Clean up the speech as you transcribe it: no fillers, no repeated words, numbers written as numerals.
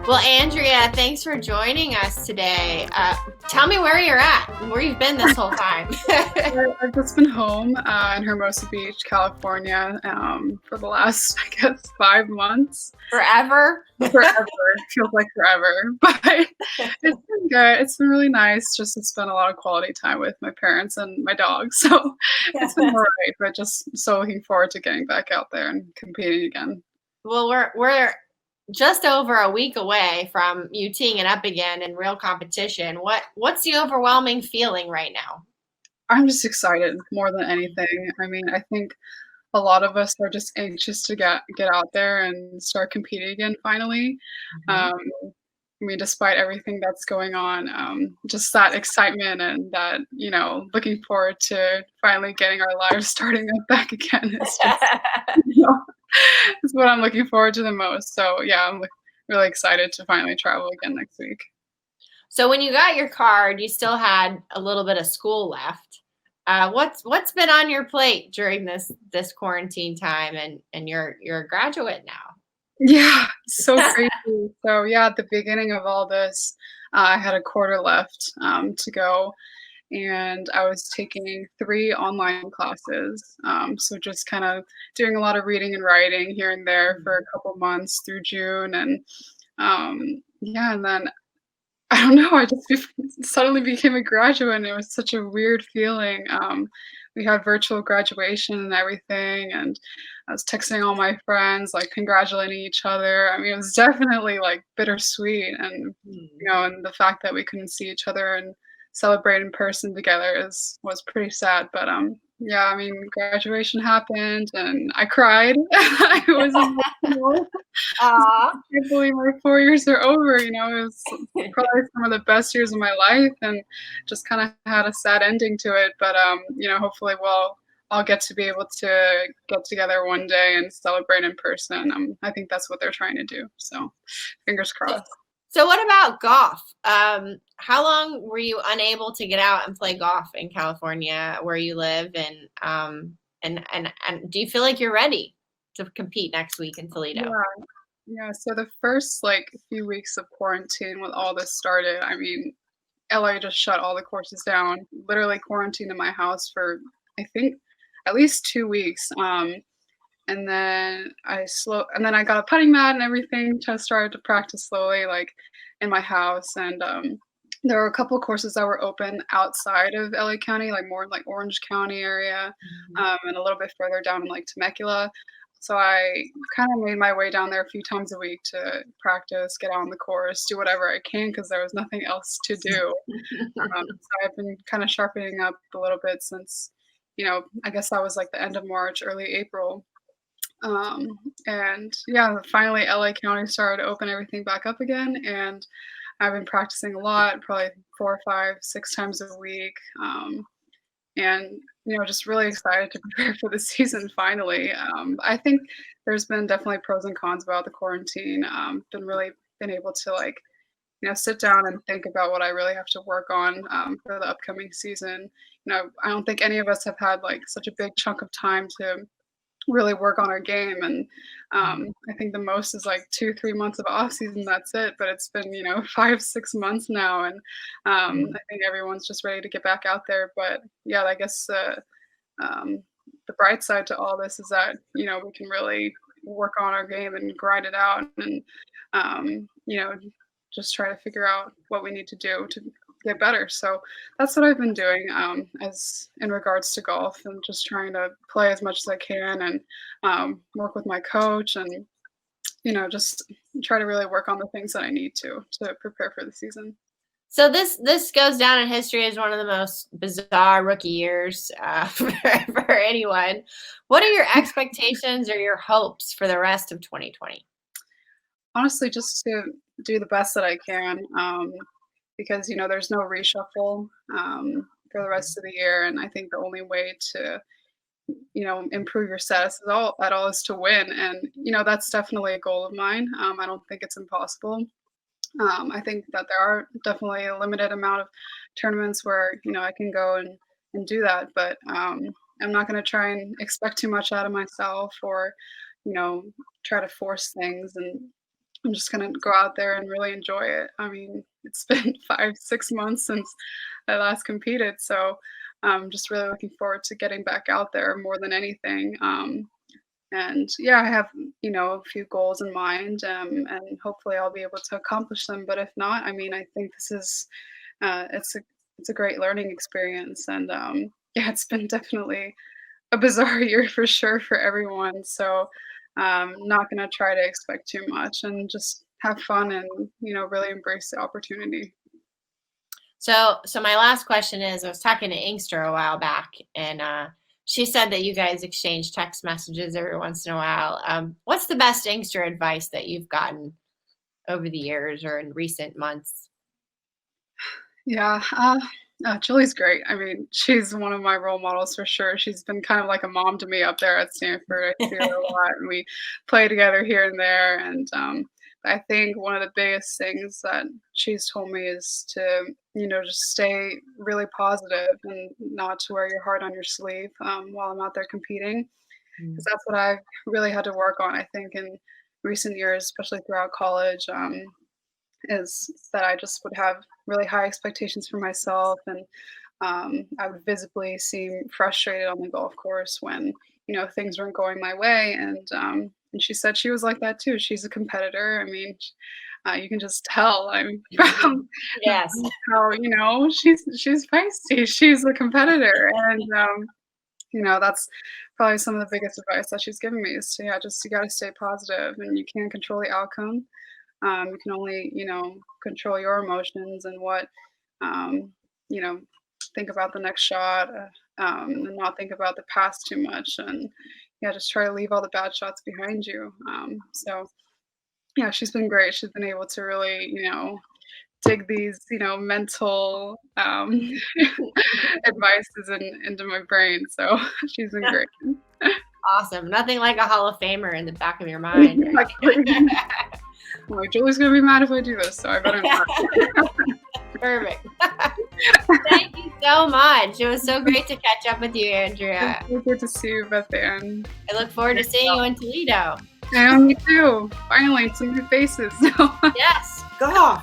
Well, Andrea, thanks for joining us today. Tell me where you're at, where you've been this whole time. I've just been home in Hermosa Beach, California, for the last, I guess, 5 months. Forever? Forever. Feels like forever. But it's been good. It's been really nice just to spend a lot of quality time with my parents and my dog. So it's been all right, but just so looking forward to getting back out there and competing again. Well, we're just over a week away from you teeing it up again in real competition. What's the overwhelming feeling right now? I'm just excited more than anything. I mean, I think a lot of us are just anxious to get out there and start competing again finally. Mhm. Um, I mean, despite everything that's going on, just that excitement and that, looking forward to finally getting our lives starting up back again is just, you know, is what I'm looking forward to the most. So yeah, I'm really excited to finally travel again next week. So when you got your card, you still had a little bit of school left. What's been on your plate during this quarantine time, and you're a graduate now? Yeah, so crazy. So yeah, at the beginning of all this, I had a quarter left to go, and I was taking 3 online classes. So just kind of doing a lot of reading and writing here and there for a couple months through June, and yeah, and then I don't know, I just suddenly became a graduate, and it was such a weird feeling. We had virtual graduation and everything, and I was texting all my friends, like, congratulating each other. I mean, it was definitely, like, bittersweet, and, Mhm. and the fact that we couldn't see each other and celebrate in person together was pretty sad, but, yeah, I mean, graduation happened, and I cried. I was emotional. Aw. I can't believe my 4 years are over, it was probably some of the best years of my life and just kinda had a sad ending to it, but, hopefully I'll get to be able to get together one day and celebrate in person. I think that's what they're trying to do, so fingers crossed. So what about golf? How long were you unable to get out and play golf in California where you live? And do you feel like you're ready to compete next week in Toledo? Yeah, yeah, so the first, like, few weeks of quarantine when all this started, I mean, LA just shut all the courses down, literally quarantined in my house for, I think, at least 2 weeks, and then I got a putting mat and everything, just started to practice slowly, like, in my house, and, there were a couple courses that were open outside of LA County, like, more like Orange County area, Mhm. and a little bit further down in, like, Temecula. So I kinda made my way down there a few times a week to practice, get on the course, do whatever I can because there was nothing else to do. So I've been kinda sharpening up a little bit since, I guess that was, like, the end of March, early April. Um, and yeah, finally LA County started to open everything back up again, and I've been practicing a lot, probably 4, 5, 6 times a week, and, just really excited to prepare for the season finally. I think there's been definitely pros and cons about the quarantine. Been able to, like, sit down and think about what I really have to work on, for the upcoming season. I don't think any of us have had, like, such a big chunk of time to really work on our game, and, I think the most is, like, 2, 3 months of off season, that's it, but it's been, 5, 6 months now, and, I think everyone's just ready to get back out there, but, yeah, I guess, um, the bright side to all this is that, we can really work on our game and grind it out and, just try to figure out what we need to do to get better. So that's what I've been doing as in regards to golf and just trying to play as much as I can and work with my coach and, just try to really work on the things that I need to prepare for the season. So this goes down in history as one of the most bizarre rookie years for anyone. What are your expectations or your hopes for the rest of 2020? Honestly, just to do the best that I can, because, there's no reshuffle, for the rest of the year, and I think the only way to, improve your status at all is to win, and, that's definitely a goal of mine. I don't think it's impossible. I think that there are definitely a limited amount of tournaments where, I can go and do that, but, I'm not gonna try and expect too much out of myself or, you know, try to force things and I'm just gonna go out there and really enjoy it. I mean, it's been 5, 6 months since I last competed, so I'm just really looking forward to getting back out there more than anything. And yeah, I have, a few goals in mind, and hopefully I'll be able to accomplish them. But if not, I mean, I think this is, it's a great learning experience, and yeah, it's been definitely a bizarre year for sure for everyone. So, not gonna try to expect too much and just have fun and, really embrace the opportunity. So my last question is, I was talking to Inkster a while back, and she said that you guys exchange text messages every once in a while. What's the best Inkster advice that you've gotten over the years or in recent months? Yeah, Julie's great. I mean, she's one of my role models for sure. She's been kind of like a mom to me up there at Stanford. I see her a lot, and we play together here and there. And I think one of the biggest things that she's told me is to, just stay really positive and not to wear your heart on your sleeve while I'm out there competing, because Mm. that's what I've really had to work on. I think in recent years, especially throughout college. Is that I just would have really high expectations for myself, and I would visibly seem frustrated on the golf course when things weren't going my way. And she said she was like that too. She's a competitor. I mean, you can just tell. I'm from Yes. how she's feisty. She's a competitor, and that's probably some of the biggest advice that she's given me is to, yeah, just you got to stay positive, and you can't control the outcome. You can only, control your emotions and what, um, you know, think about the next shot, and not think about the past too much. And yeah, just try to leave all the bad shots behind you. So yeah, she's been great. She's been able to really, dig these, mental advices into my brain. So she's been great. Awesome. Nothing like a Hall of Famer in the back of your mind, right? Exactly. I'm like, Julie's gonna be mad if I do this, so I better not. Perfect. Thank you so much. It was so great to catch up with you, Andrea. It's so good to see you, Beth Ann. I look forward to seeing you in Toledo. And me too. Finally, some new faces. Yes. Go.